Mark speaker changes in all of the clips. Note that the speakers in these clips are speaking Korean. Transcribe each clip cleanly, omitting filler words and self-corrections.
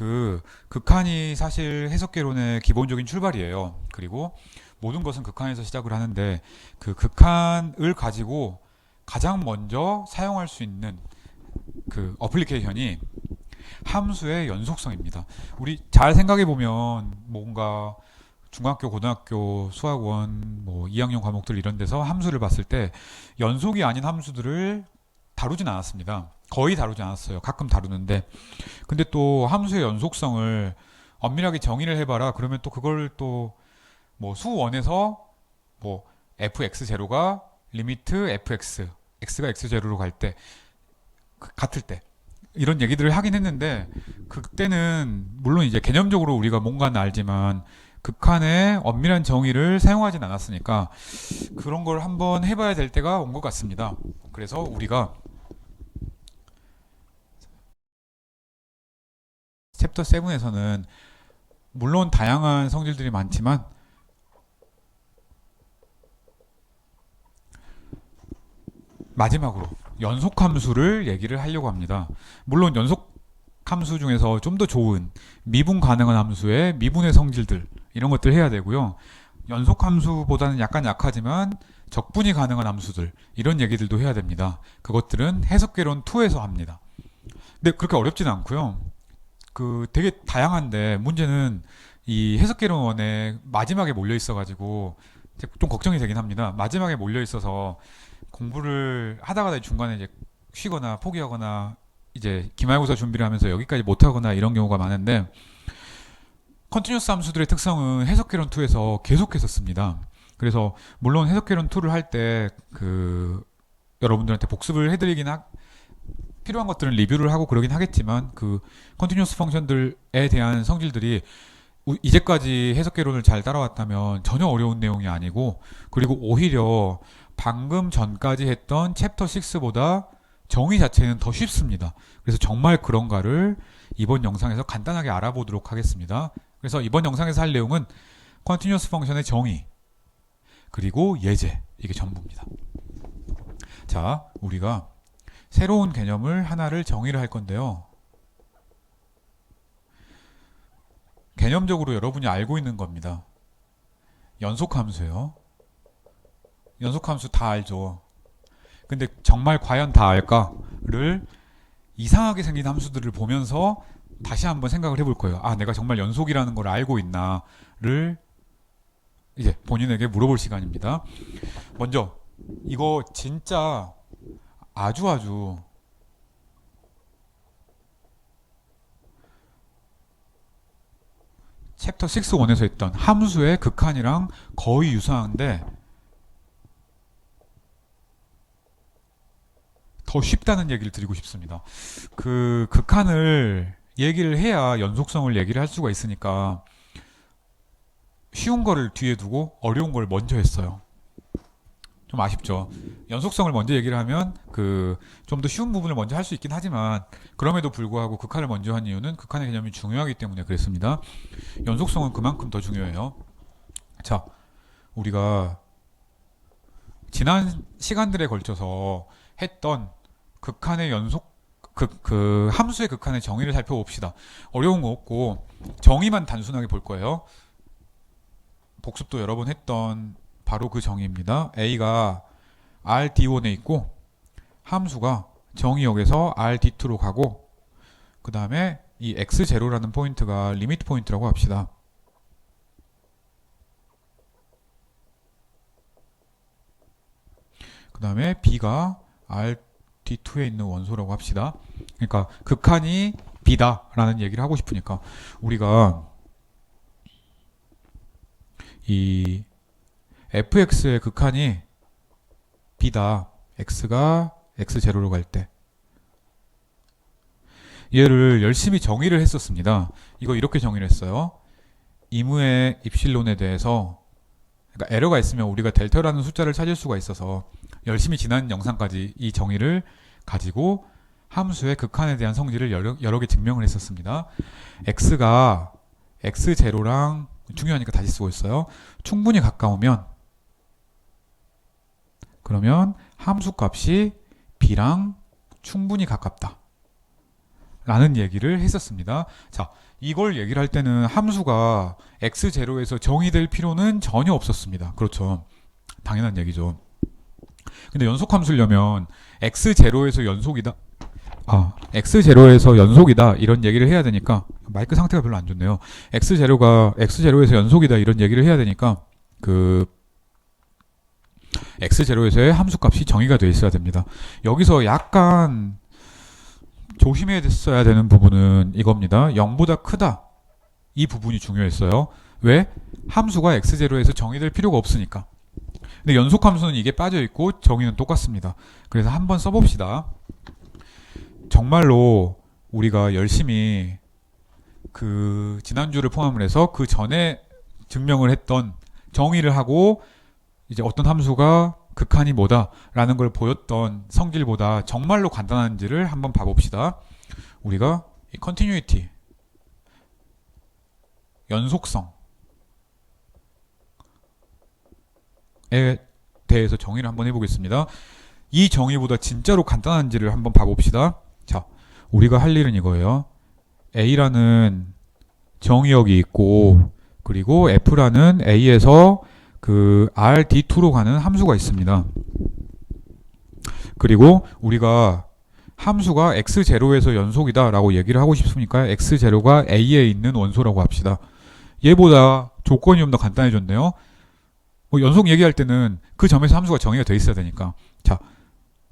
Speaker 1: 그 극한이 사실 해석개론의 기본적인 출발이에요. 그리고 모든 것은 극한에서 시작을 하는데 그 극한을 가지고 가장 먼저 사용할 수 있는 그 어플리케이션이 함수의 연속성입니다. 우리 잘 생각해 보면 뭔가 중학교, 고등학교 수학원, 뭐 2학년 과목들 이런 데서 함수를 봤을 때 연속이 아닌 함수들을 다루진 않았습니다. 거의 다루지 않았어요. 가끔 다루는데. 근데 또 함수의 연속성을 엄밀하게 정의를 해봐라. 그러면 또 그걸 또 뭐 수원에서 뭐 fx0가 리미트 fx, x가 x0로 갈 때, 같을 때. 이런 얘기들을 하긴 했는데 그때는 물론 이제 개념적으로 우리가 뭔가는 알지만 극한의 엄밀한 정의를 사용하진 않았으니까 그런 걸 한번 해봐야 될 때가 온 것 같습니다. 그래서 우리가 챕터 7에서는 물론 다양한 성질들이 많지만 마지막으로 연속함수를 얘기를 하려고 합니다. 물론 연속함수 중에서 좀 더 좋은 미분 가능한 함수의 미분의 성질들 이런 것들 해야 되고요. 연속함수보다는 약간 약하지만 적분이 가능한 함수들 이런 얘기들도 해야 됩니다. 그것들은 해석개론 2에서 합니다. 근데 그렇게 어렵지는 않고요. 그 되게 다양한데 문제는 이 해석개론 1에 마지막에 몰려 있어가지고 좀 걱정이 되긴 합니다. 마지막에 몰려 있어서 공부를 하다가 중간에 이제 쉬거나 포기하거나 이제 기말고사 준비를 하면서 여기까지 못하거나 이런 경우가 많은데 컨티뉴어스 함수들의 특성은 해석개론 2에서 계속해서 씁니다. 그래서 물론 해석개론 2를 할 때 그 여러분들한테 복습을 해드리긴 필요한 것들은 리뷰를 하고 그러긴 하겠지만 그 컨티뉴어스 펑션들에 대한 성질들이 이제까지 해석개론을 잘 따라왔다면 전혀 어려운 내용이 아니고 그리고 오히려 방금 전까지 했던 챕터 6보다 정의 자체는 더 쉽습니다. 그래서 정말 그런가를 이번 영상에서 간단하게 알아보도록 하겠습니다. 그래서 이번 영상에서 할 내용은 컨티뉴어스 펑션의 정의 그리고 예제 이게 전부입니다. 자, 우리가 새로운 개념을 하나를 정의를 할 건데요. 개념적으로 여러분이 알고 있는 겁니다. 연속함수예요. 연속함수 다 알죠. 근데 정말 과연 다 알까를 이상하게 생긴 함수들을 보면서 다시 한번 생각을 해볼 거예요. 아, 내가 정말 연속이라는 걸 알고 있나를 이제 본인에게 물어볼 시간입니다. 먼저 이거 진짜 아주 챕터 6-1에서 했던 함수의 극한이랑 거의 유사한데 더 쉽다는 얘기를 드리고 싶습니다. 그 극한을 얘기를 해야 연속성을 얘기를 할 수가 있으니까 쉬운 거를 뒤에 두고 어려운 걸 먼저 했어요. 좀 아쉽죠. 연속성을 먼저 얘기를 하면 그 좀 더 쉬운 부분을 먼저 할 수 있긴 하지만 그럼에도 불구하고 극한을 먼저 한 이유는 극한의 개념이 중요하기 때문에 그랬습니다. 연속성은 그만큼 더 중요해요. 자, 우리가 지난 시간들에 걸쳐서 했던 극한의 연속 그 함수의 극한의 정의를 살펴봅시다. 어려운 거 없고 정의만 단순하게 볼 거예요. 복습도 여러 번 했던 바로 그 정의입니다. A가 RD1에 있고 함수가 정의역에서 RD2로 가고 그 다음에 이 X0라는 포인트가 리미트 포인트라고 합시다. 그 다음에 B가 RD2에 있는 원소라고 합시다. 그러니까 극한이 B다라는 얘기를 하고 싶으니까 우리가 이 fx의 극한이 b다. x가 x0로 갈 때. 얘를 열심히 정의를 했었습니다. 이거 이렇게 정의를 했어요. 임의의 입실론에 대해서 그러니까 에러가 있으면 우리가 델타라는 숫자를 찾을 수가 있어서 열심히 지난 영상까지 이 정의를 가지고 함수의 극한에 대한 성질을 여러 개 증명을 했었습니다. x가 x0랑 중요하니까 다시 쓰고 있어요. 충분히 가까우면 그러면 함수 값이 b랑 충분히 가깝다. 라는 얘기를 했었습니다. 자, 이걸 얘기를 할 때는 함수가 x0에서 정의될 필요는 전혀 없었습니다. 그렇죠. 당연한 얘기죠. 근데 연속함수려면 x0에서 연속이다. x0에서 연속이다 이런 얘기를 해야 되니까 마이크 상태가 별로 안 좋네요. x0에서 연속이다 이런 얘기를 해야 되니까 그 x0에서의 함수값이 정의가 되어 있어야 됩니다. 여기서 약간 조심해야 되는 부분은 이겁니다. 0보다 크다. 이 부분이 중요했어요. 왜? 함수가 x0에서 정의될 필요가 없으니까. 근데 연속함수는 이게 빠져있고 정의는 똑같습니다. 그래서 한번 써봅시다. 정말로 우리가 열심히 그 지난주를 포함을 해서 그 전에 증명을 했던 정의를 하고 이제 어떤 함수가 극한이 뭐다라는 걸 보였던 성질보다 정말로 간단한지를 한번 봐봅시다. 우리가 이 continuity, 연속성에 대해서 정의를 한번 해보겠습니다. 이 정의보다 진짜로 간단한지를 한번 봐봅시다. 자, 우리가 할 일은 이거예요. A라는 정의역이 있고 그리고 F라는 A에서 그 RD2로 가는 함수가 있습니다. 그리고 우리가 함수가 x0에서 연속이다 라고 얘기를 하고 싶으니까 x0가 A에 있는 원소라고 합시다. 얘보다 조건이 좀 더 간단해졌네요. 연속 얘기할 때는 그 점에서 함수가 정의가 돼 있어야 되니까. 자,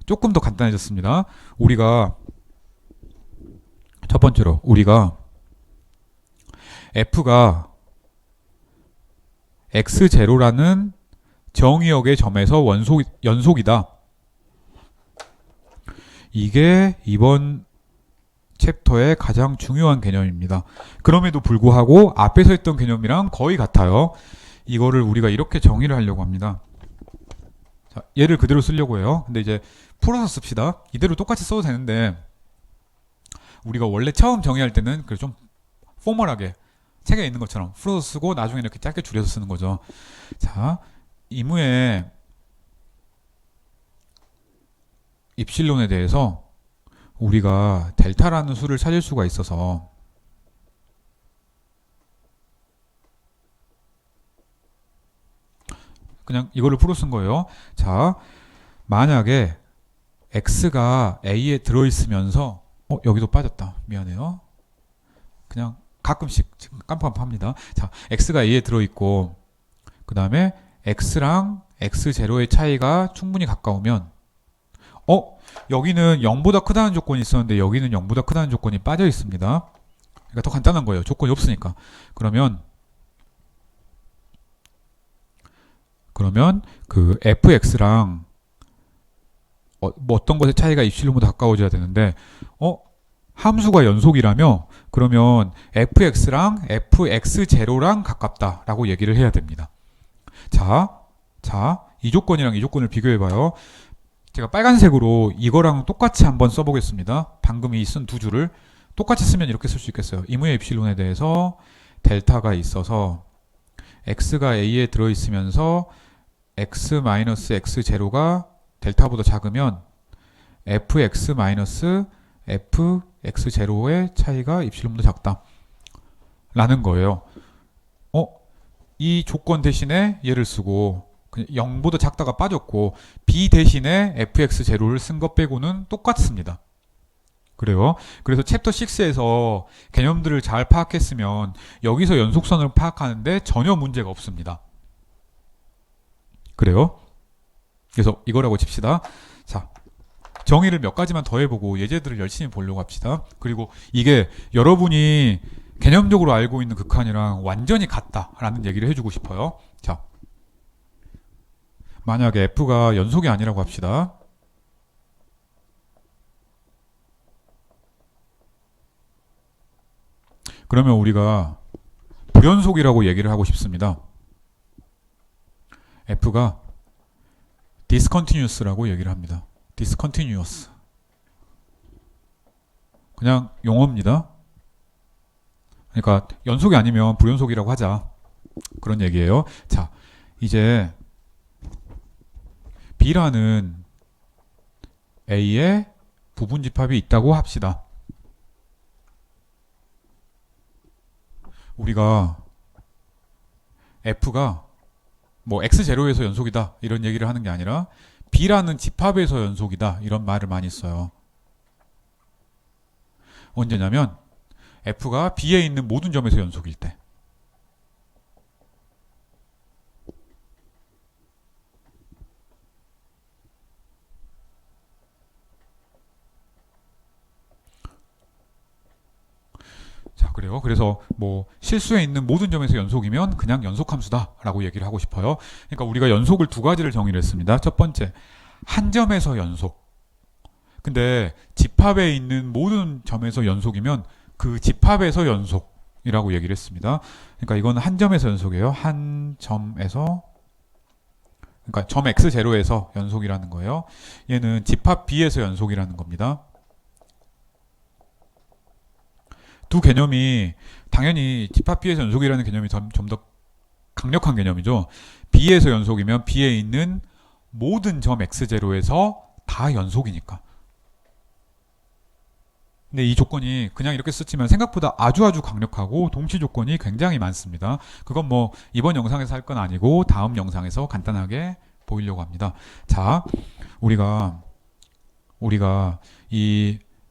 Speaker 1: 조금 더 간단해졌습니다. 우리가 첫 번째로 우리가 F가 x0라는 정의역의 점에서 연속이다. 이게 이번 챕터의 가장 중요한 개념입니다. 그럼에도 불구하고 앞에서 했던 개념이랑 거의 같아요. 이거를 우리가 이렇게 정의를 하려고 합니다. 자, 얘를 그대로 쓰려고 해요. 근데 이제 풀어서 씁시다. 이대로 똑같이 써도 되는데 우리가 원래 처음 정의할 때는 좀 포멀하게 책에 있는 것처럼 풀어서 쓰고 나중에 이렇게 짧게 줄여서 쓰는 거죠. 자, 이무의 입실론에 대해서 우리가 델타라는 수를 찾을 수가 있어서 그냥 이거를 풀어 쓴 거예요. 자, 만약에 x가 a에 들어있으면서 여기도 빠졌다. 미안해요. 그냥 가끔씩 깜빡합니다. 자, x가 a에 들어있고 그 다음에 x랑 x0의 차이가 충분히 가까우면 여기는 0보다 크다는 조건이 있었는데 여기는 0보다 크다는 조건이 빠져 있습니다. 그러니까 더 간단한 거예요. 조건이 없으니까. 그러면 그 fx랑 뭐 어떤 것의 차이가 입실론보다 가까워져야 되는데 함수가 연속이라며 그러면 fx랑 fx0랑 가깝다라고 얘기를 해야 됩니다. 자, 이 조건이랑 이 조건을 비교해봐요. 제가 빨간색으로 이거랑 똑같이 한번 써보겠습니다. 방금 이 쓴 두 줄을 똑같이 쓰면 이렇게 쓸 수 있겠어요. 이무의 입실론에 대해서 델타가 있어서 x가 a에 들어있으면서 x-x0가 델타보다 작으면 fx-fx0의 차이가 입실론보다 작다 라는 거예요. 이 조건 대신에 얘를 쓰고 0보다 작다가 빠졌고 b 대신에 fx0를 쓴 것 빼고는 똑같습니다. 그래요. 그래서 챕터 6에서 개념들을 잘 파악했으면 여기서 연속선을 파악하는데 전혀 문제가 없습니다. 그래요. 그래서 이거라고 칩시다. 자, 정의를 몇 가지만 더 해보고 예제들을 열심히 보려고 합시다. 그리고 이게 여러분이 개념적으로 알고 있는 극한이랑 완전히 같다라는 얘기를 해주고 싶어요. 자, 만약에 f가 연속이 아니라고 합시다. 그러면 우리가 불연속이라고 얘기를 하고 싶습니다. f가 discontinuous라고 얘기를 합니다. discontinuous. 그냥 용어입니다. 그러니까 연속이 아니면 불연속이라고 하자. 그런 얘기예요. 자, 이제 B라는 A의 부분집합이 있다고 합시다. 우리가 f가 뭐 x0에서 연속이다 이런 얘기를 하는 게 아니라 b라는 집합에서 연속이다 이런 말을 많이 써요. 언제냐면 f가 b에 있는 모든 점에서 연속일 때. 자, 그래요. 그래서 뭐 실수에 있는 모든 점에서 연속이면 그냥 연속함수다라고 얘기를 하고 싶어요. 그러니까 우리가 연속을 두 가지를 정의를 했습니다. 첫 번째, 한 점에서 연속. 근데 집합에 있는 모든 점에서 연속이면 그 집합에서 연속이라고 얘기를 했습니다. 그러니까 이건 한 점에서 연속이에요. 한 점에서, 그러니까 점 x0에서 연속이라는 거예요. 얘는 집합 b에서 연속이라는 겁니다. 두 개념이 당연히 집합 B에서 연속이라는 개념이 좀 더 강력한 개념이죠. B에서 연속이면 B에 있는 모든 점 X0에서 다 연속이니까. 근데 이 조건이 그냥 이렇게 쓰지만 생각보다 아주 강력하고 동시 조건이 굉장히 많습니다. 그건 뭐 이번 영상에서 할 건 아니고 다음 영상에서 간단하게 보이려고 합니다. 자, 우리가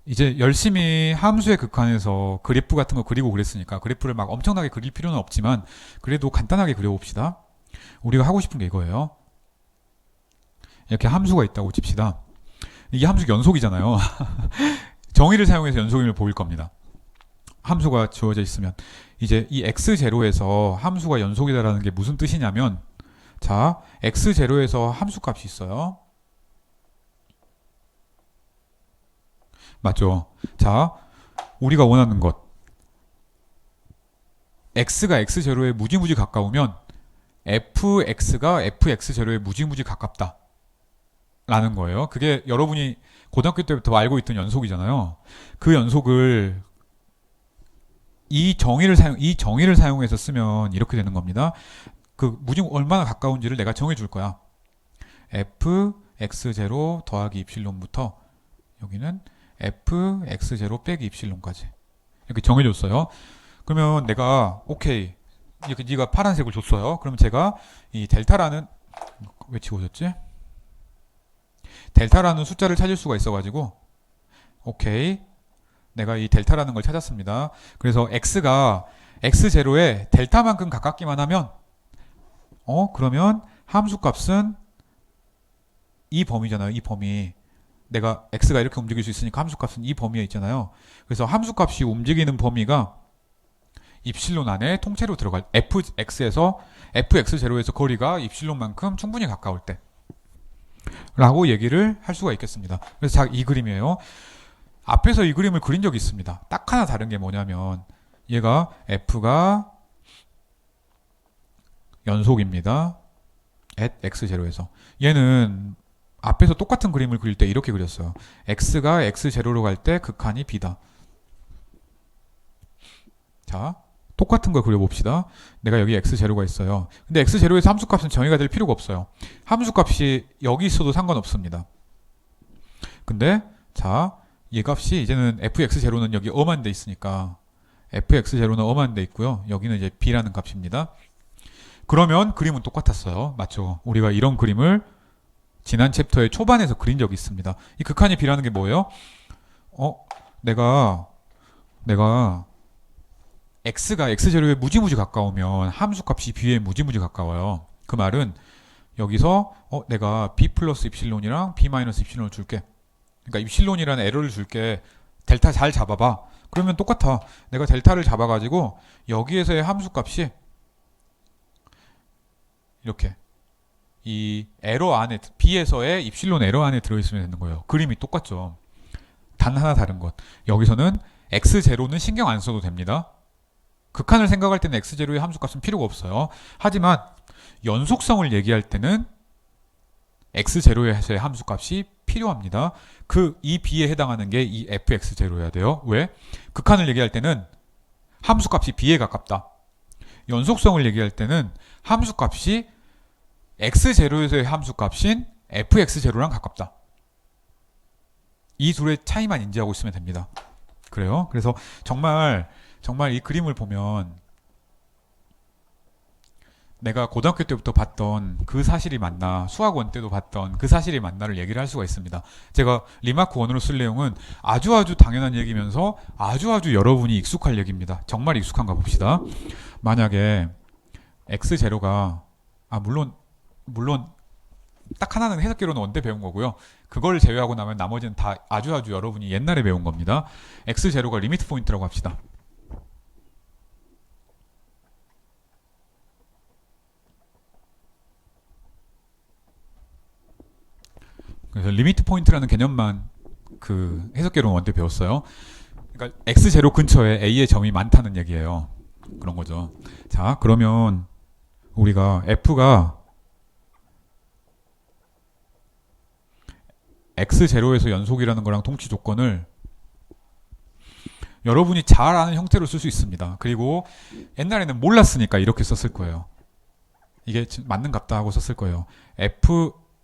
Speaker 1: 이제 열심히 함수의 극한에서 그래프 같은 거 그리고 그랬으니까 그래프를 막 엄청나게 그릴 필요는 없지만 그래도 간단하게 그려봅시다. 우리가 하고 싶은 게 이거예요. 이렇게 함수가 있다고 칩시다. 이게 함수 연속이잖아요. 정의를 사용해서 연속임을 보일 겁니다. 함수가 주어져 있으면 이제 이 x0에서 함수가 연속이다라는 게 무슨 뜻이냐면, 자, x0에서 함수값이 있어요. 맞죠? 자, 우리가 원하는 것, x가 x0에 무지무지 가까우면 fx가 fx0에 무지무지 가깝다 라는 거예요. 그게 여러분이 고등학교 때부터 알고 있던 연속이잖아요. 그 연속을 이 정의를 사용해서 쓰면 이렇게 되는 겁니다. 그 얼마나 가까운지를 내가 정해 줄 거야. fx0 더하기 입실론부터 여기는 fx0 빼기 입실론까지 이렇게 정해줬어요. 그러면 내가 오케이, 이렇게 네가 파란색을 줬어요. 그러면 제가 이 델타라는, 왜 지워졌지? 델타라는 숫자를 찾을 수가 있어가지고 오케이, 내가 이 델타라는 걸 찾았습니다. 그래서 x가 x0에 델타만큼 가깝기만 하면 그러면 함수값은 이 범위잖아요. 이 범위. 내가 x가 이렇게 움직일 수 있으니까 함수값은 이 범위에 있잖아요. 그래서 함수값이 움직이는 범위가 입실론 안에 통째로 들어갈 fx에서 fx0에서 거리가 입실론만큼 충분히 가까울 때 라고 얘기를 할 수가 있겠습니다. 그래서 이 그림이에요. 앞에서 이 그림을 그린 적이 있습니다. 딱 하나 다른 게 뭐냐면 얘가 f가 연속입니다. at x0에서. 얘는 앞에서 똑같은 그림을 그릴 때 이렇게 그렸어요. x가 x0로 갈 때 극한이 b다. 자, 똑같은 걸 그려봅시다. 내가 여기 x0가 있어요. 근데 x0에서 함수값은 정의가 될 필요가 없어요. 함수값이 여기 있어도 상관없습니다. 근데 자, 얘 값이 이제는 fx0는 여기 엄한 데 있으니까 fx0는 엄한 데 있고요. 여기는 이제 b라는 값입니다. 그러면 그림은 똑같았어요. 맞죠? 우리가 이런 그림을 지난 챕터의 초반에서 그린 적이 있습니다. 이 극한이 b라는 게 뭐예요? 내가 x가 x0에 무지무지 가까우면 함수값이 b에 무지무지 가까워요. 그 말은 여기서 내가 b 플러스 입실론이랑 b 마이너스 입실론을 줄게. 그러니까 입실론이라는 에러를 줄게. 델타 잘 잡아봐. 그러면 똑같아. 내가 델타를 잡아가지고 여기에서의 함수값이 이렇게 이 에러 안에, b에서의 입실론 에러 안에 들어있으면 되는 거예요. 그림이 똑같죠. 단 하나 다른 것, 여기서는 x0는 신경 안 써도 됩니다. 극한을 생각할 때는 x0의 함수값은 필요가 없어요. 하지만 연속성을 얘기할 때는 x0에서의 함수값이 필요합니다. 이 b에 해당하는 게 이 fx0여야 돼요. 왜? 극한을 얘기할 때는 함수값이 b에 가깝다. 연속성을 얘기할 때는 함수값이 x0에서의 함수값인 fx0랑 가깝다. 이 둘의 차이만 인지하고 있으면 됩니다. 그래요? 그래서 정말 이 그림을 보면 내가 고등학교 때부터 봤던 그 사실이 맞나, 수학원 때도 봤던 그 사실이 맞나를 얘기를 할 수가 있습니다. 제가 리마크 원으로 쓸 내용은 아주 당연한 얘기면서 아주 여러분이 익숙할 얘기입니다. 정말 익숙한가 봅시다. 만약에 x0가 물론 딱 하나는 해석계로는 원때 배운 거고요. 그걸 제외하고 나면 나머지는 다 아주 여러분이 옛날에 배운 겁니다. x0가 리미트 포인트라고 합시다. 그래서 리미트 포인트라는 개념만 그 해석계로는 원때 배웠어요. 그러니까 x0 근처에 a의 점이 많다는 얘기예요. 그런 거죠. 자, 그러면 우리가 f가 x0에서 연속이라는 거랑 동치 조건을 여러분이 잘 아는 형태로 쓸 수 있습니다. 그리고 옛날에는 몰랐으니까 이렇게 썼을 거예요. 이게 맞는 값다 하고 썼을 거예요.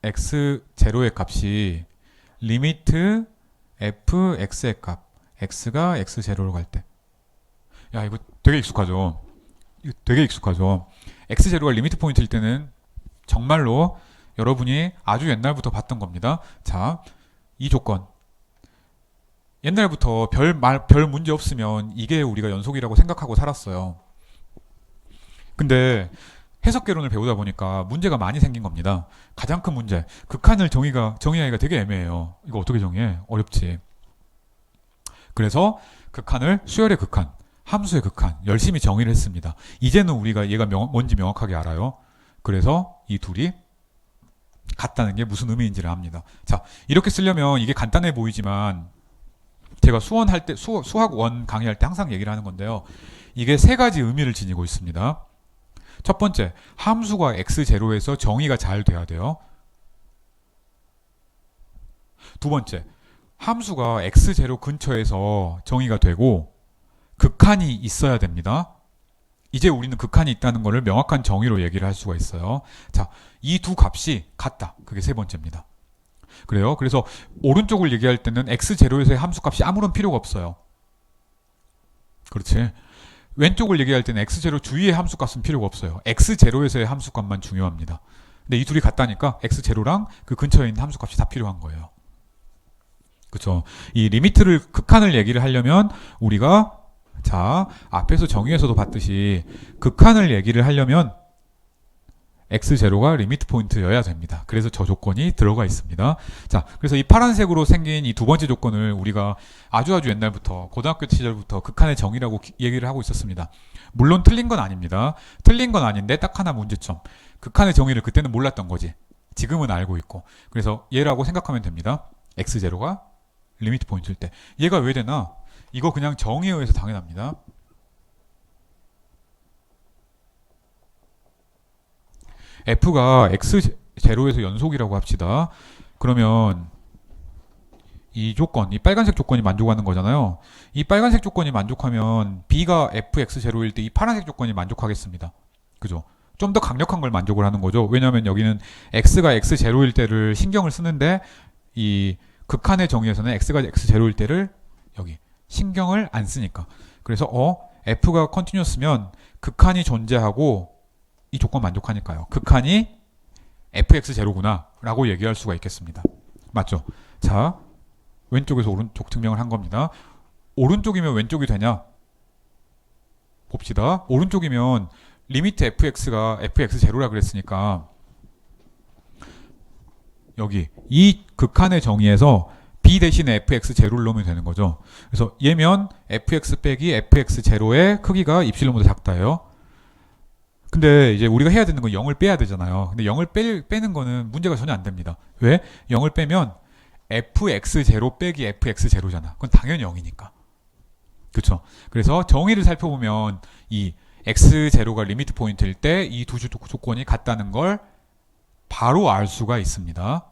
Speaker 1: fx0의 값이 리미트 fx의 값 x가 x0로 갈 때. 야, 이거 되게 익숙하죠? x0가 리미트 포인트일 때는 정말로 여러분이 아주 옛날부터 봤던 겁니다. 자, 이 조건. 옛날부터 별 문제 없으면 이게 우리가 연속이라고 생각하고 살았어요. 근데 해석개론을 배우다 보니까 문제가 많이 생긴 겁니다. 가장 큰 문제. 극한을 정의하기가 되게 애매해요. 이거 어떻게 정의해? 어렵지. 그래서 극한을 수열의 극한, 함수의 극한 열심히 정의를 했습니다. 이제는 우리가 얘가 뭔지 명확하게 알아요. 그래서 이 둘이 같다는 게 무슨 의미인지를 압니다. 자, 이렇게 쓰려면 이게 간단해 보이지만 제가 수학원 강의할 때 항상 얘기를 하는 건데요. 이게 세 가지 의미를 지니고 있습니다. 첫 번째, 함수가 x0에서 정의가 잘 돼야 돼요. 두 번째, 함수가 x0 근처에서 정의가 되고 극한이 있어야 됩니다. 이제 우리는 극한이 있다는 것을 명확한 정의로 얘기를 할 수가 있어요. 자, 이 두 값이 같다. 그게 세 번째입니다. 그래요. 그래서 오른쪽을 얘기할 때는 x0에서의 함수값이 아무런 필요가 없어요. 그렇지. 왼쪽을 얘기할 때는 x0 주위의 함수값은 필요가 없어요. x0에서의 함수값만 중요합니다. 근데 이 둘이 같다니까 x0랑 그 근처에 있는 함수값이 다 필요한 거예요. 그렇죠. 이 리미트를 극한을 얘기를 하려면 우리가 자, 앞에서 정의에서도 봤듯이 극한을 얘기를 하려면 x0가 리미트 포인트여야 됩니다. 그래서 저 조건이 들어가 있습니다. 자, 그래서 이 파란색으로 생긴 이 두 번째 조건을 우리가 아주 옛날부터 고등학교 시절부터 극한의 정의라고 얘기를 하고 있었습니다. 물론 틀린 건 아닙니다. 틀린 건 아닌데 딱 하나 문제점. 극한의 정의를 그때는 몰랐던 거지. 지금은 알고 있고. 그래서 얘라고 생각하면 됩니다. x0가 리미트 포인트일 때. 얘가 왜 되나? 이거 그냥 정의에 의해서 당연합니다. f가 x0에서 연속이라고 합시다. 그러면 이 조건, 이 빨간색 조건이 만족하는 거잖아요. 이 빨간색 조건이 만족하면 b가 fx0일 때 이 파란색 조건이 만족하겠습니다. 그죠? 좀 더 강력한 걸 만족을 하는 거죠. 왜냐하면 여기는 x가 x0일 때를 신경을 쓰는데 이 극한의 정의에서는 x가 x0일 때를 여기 신경을 안 쓰니까. 그래서 f가 컨티뉴어스면 극한이 존재하고 이 조건 만족하니까요. 극한이 fx0구나 라고 얘기할 수가 있겠습니다. 맞죠? 자, 왼쪽에서 오른쪽 증명을 한 겁니다. 오른쪽이면 왼쪽이 되냐? 봅시다. 오른쪽이면 리미트 fx가 fx0라 그랬으니까 여기 이 극한의 정의에서 b 대신에 fx0를 넣으면 되는 거죠. 그래서 얘면 fx 빼기 fx0의 크기가 입실론보다 작다예요. 근데 이제 우리가 해야 되는 건 0을 빼야 되잖아요. 근데 0을 빼는 거는 문제가 전혀 안 됩니다. 왜? 0을 빼면 fx0 빼기 fx0잖아. 그건 당연히 0이니까. 그쵸? 그래서 정의를 살펴보면 이 x0가 리미트 포인트일 때 이 두 조건이 같다는 걸 바로 알 수가 있습니다.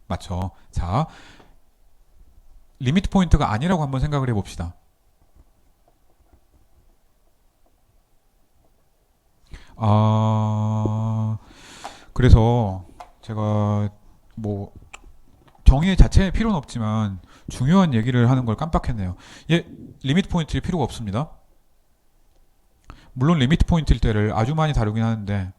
Speaker 1: 맞죠? 자, 리미트 포인트가 아니라고 한번 생각을 해봅시다. 그래서 제가 뭐 정의 자체에 필요는 없지만 중요한 얘기를 하는 걸 깜빡했네요. 리미트 포인트일 필요가 없습니다. 물론 리미트 포인트일 때를 아주 많이 다루긴 하는데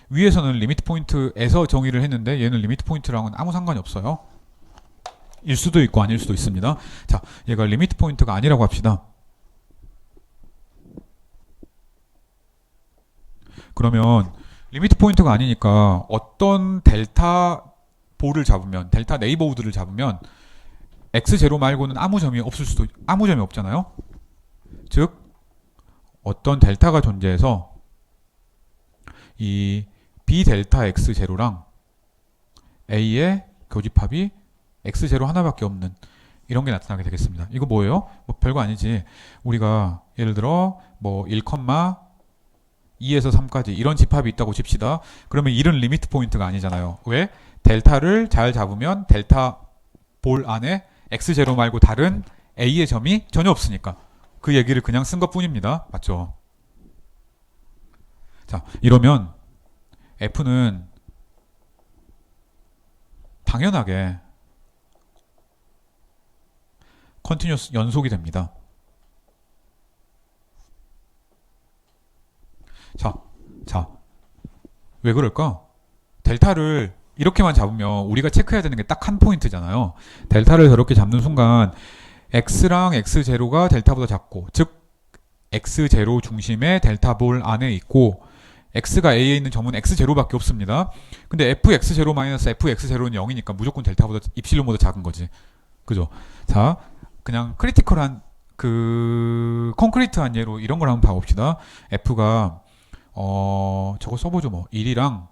Speaker 1: 위에서는 리미트 포인트에서 정의를 했는데 얘는 리미트 포인트랑은 아무 상관이 없어요. 일 수도 있고 아닐 수도 있습니다. 자, 얘가 리미트 포인트가 아니라고 합시다. 그러면 리미트 포인트가 아니니까 어떤 델타 볼을 잡으면, 델타 네이버우드를 잡으면 x0 말고는 아무 점이 없잖아요. 즉 어떤 델타가 존재해서 이 b 델타 x0랑 a의 교집합이 x0 하나밖에 없는 이런 게 나타나게 되겠습니다. 이거 뭐예요? 뭐 별거 아니지. 우리가 예를 들어 뭐 1,2에서 3까지 이런 집합이 있다고 칩시다. 그러면 이런 리미트 포인트가 아니잖아요. 왜? 델타를 잘 잡으면 델타 볼 안에 x0 말고 다른 a의 점이 전혀 없으니까 그 얘기를 그냥 쓴 것뿐입니다. 맞죠? 자, 이러면 f는 당연하게 컨티뉴어스 연속이 됩니다. 자, 왜 그럴까? 델타를 이렇게만 잡으면 우리가 체크해야 되는 게 딱 한 포인트잖아요. 델타를 저렇게 잡는 순간 x랑 x0가 델타보다 작고, 즉 x0 중심의 델타 볼 안에 있고 x가 a에 있는 점은 x0밖에 없습니다. 근데 fx0-fx0는 0이니까 무조건 델타보다 입실론보다 작은 거지. 그죠? 자, 그냥 크리티컬한 콘크리트한 예로 이런 걸 한번 봐봅시다. f가 저거 써보죠. 뭐 1이랑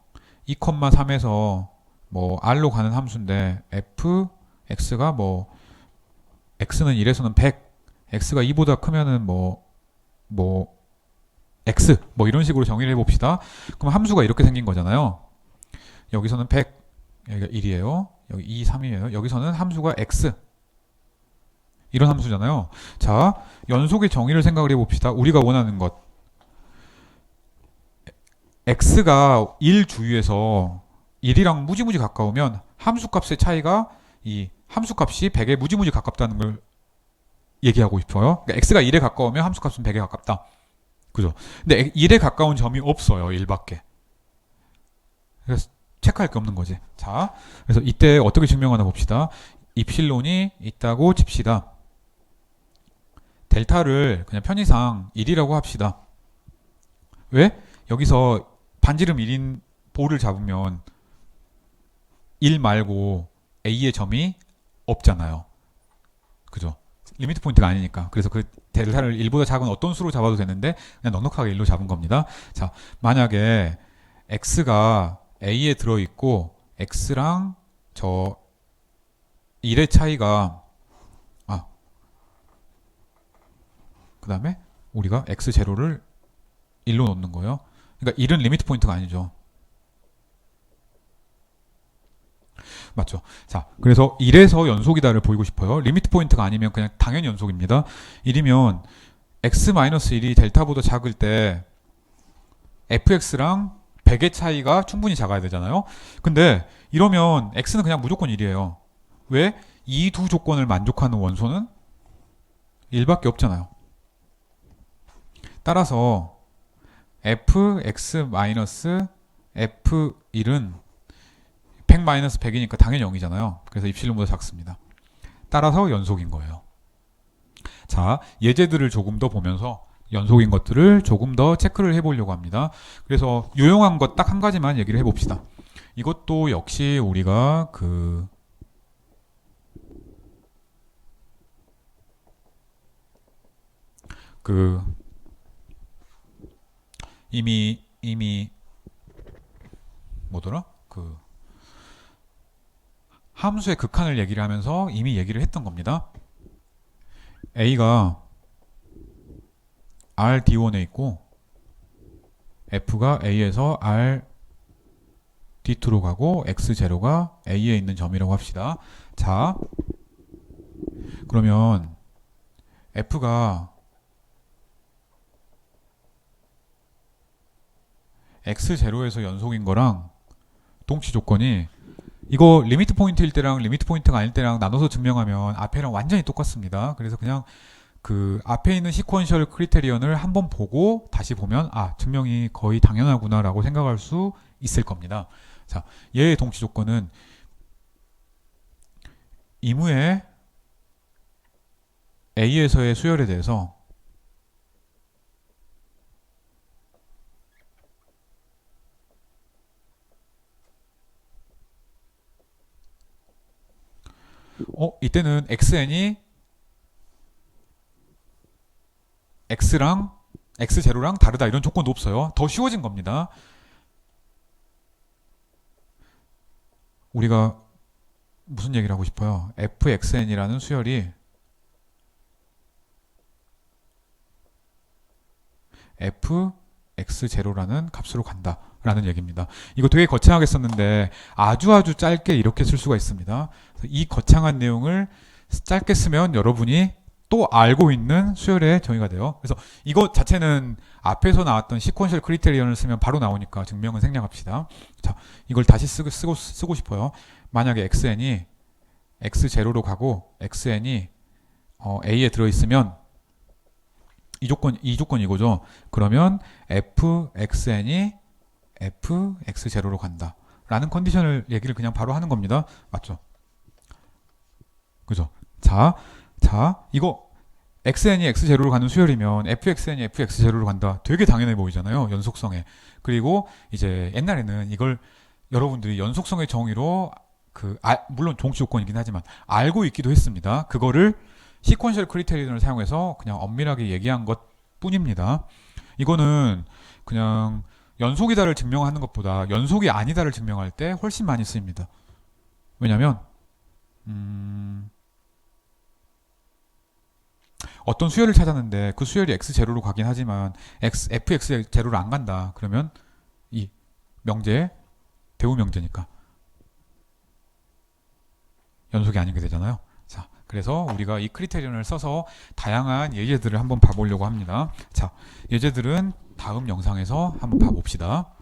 Speaker 1: 2,3에서 뭐 r로 가는 함수인데 fx가 뭐 x는 1에서는 100, x가 2보다 크면은 x 뭐 이런 식으로 정의를 해봅시다. 그럼 함수가 이렇게 생긴 거잖아요. 여기서는 100, 여기가 1이에요. 여기 2, 3이에요. 여기서는 함수가 x 이런 함수잖아요. 자, 연속의 정의를 생각을 해봅시다. 우리가 원하는 것 x가 1 주위에서 1이랑 무지무지 가까우면 함수값의 차이가 이 함수값이 100에 무지무지 가깝다는 걸 얘기하고 싶어요. 그러니까 x가 1에 가까우면 함수값은 100에 가깝다. 그죠? 근데 1에 가까운 점이 없어요. 1밖에. 그래서 체크할 게 없는 거지. 자, 그래서 이때 어떻게 증명하나 봅시다. 입실론이 있다고 칩시다. 델타를 그냥 편의상 1이라고 합시다. 왜? 여기서 반지름 1인 볼을 잡으면 1 말고 A의 점이 없잖아요. 그죠? 리미트 포인트가 아니니까. 그래서 그 델타를 1보다 작은 어떤 수로 잡아도 되는데 그냥 넉넉하게 1로 잡은 겁니다. 자, 만약에 X가 A에 들어있고 X랑 저 1의 차이가 그 다음에 우리가 X0를 1로 놓는 거예요. 그러니까 1은 리미트 포인트가 아니죠. 맞죠? 자, 그래서 1에서 연속이다를 보이고 싶어요. 리미트 포인트가 아니면 그냥 당연히 연속입니다. 1이면 x-1이 델타보다 작을 때 fx랑 100의 차이가 충분히 작아야 되잖아요. 근데 이러면 x는 그냥 무조건 1이에요. 왜? 이 두 조건을 만족하는 원소는 1밖에 없잖아요. 따라서 fx-f1은 100-100이니까 당연히 0이잖아요. 그래서 입실론보다 작습니다. 따라서 연속인 거예요. 자, 예제들을 조금 더 보면서 연속인 것들을 조금 더 체크를 해보려고 합니다. 그래서 유용한 것 딱 한 가지만 얘기를 해봅시다. 이것도 역시 우리가 이미 뭐더라? 함수의 극한을 얘기를 하면서 이미 얘기를 했던 겁니다. A가 RD1에 있고 F가 A에서 RD2로 가고 X0가 A에 있는 점이라고 합시다. 자, 그러면 F가 X0에서 연속인 거랑 동치 조건이 이거 리미트 포인트일 때랑 리미트 포인트가 아닐 때랑 나눠서 증명하면 앞에랑 완전히 똑같습니다. 그래서 그냥 그 앞에 있는 시퀀셜 크리테리언을 한번 보고 다시 보면 아, 증명이 거의 당연하구나라고 생각할 수 있을 겁니다. 자, 얘의 동치 조건은 이무의 A에서의 수열에 대해서 이때는 xn이 x랑 x0랑 다르다 이런 조건도 없어요. 더 쉬워진 겁니다. 우리가 무슨 얘기를 하고 싶어요? fxn이라는 수열이 fx0라는 값으로 간다 라는 얘기입니다. 이거 되게 거창하게 썼는데 아주 짧게 이렇게 쓸 수가 있습니다. 이 거창한 내용을 짧게 쓰면 여러분이 또 알고 있는 수열의 정의가 돼요. 그래서 이거 자체는 앞에서 나왔던 시퀀셜 크리테리언을 쓰면 바로 나오니까 증명은 생략합시다. 자, 이걸 다시 쓰고 싶어요. 만약에 xn이 x0로 가고 xn이 a에 들어있으면 이 조건 이거죠. 그러면 fxn이 fx0로 간다 라는 컨디션을 얘기를 그냥 바로 하는 겁니다. 맞죠? 그죠? 자, 이거 xn이 x0로 가는 수열이면 fxn이 fx0로 간다. 되게 당연해 보이잖아요. 연속성에. 그리고 이제 옛날에는 이걸 여러분들이 연속성의 정의로 물론 종치 조건이긴 하지만 알고 있기도 했습니다. 그거를 시퀀셜 크리테리언을 사용해서 그냥 엄밀하게 얘기한 것 뿐입니다. 이거는 그냥 연속이다를 증명하는 것보다 연속이 아니다를 증명할 때 훨씬 많이 쓰입니다. 왜냐면 어떤 수열을 찾았는데 그 수열이 x0로 가긴 하지만 fx0로 안 간다. 그러면 이 명제, 대우 명제니까 연속이 아닌 게 되잖아요. 자, 그래서 우리가 이 크리테리언을 써서 다양한 예제들을 한번 봐보려고 합니다. 자, 예제들은 다음 영상에서 한번 봐봅시다.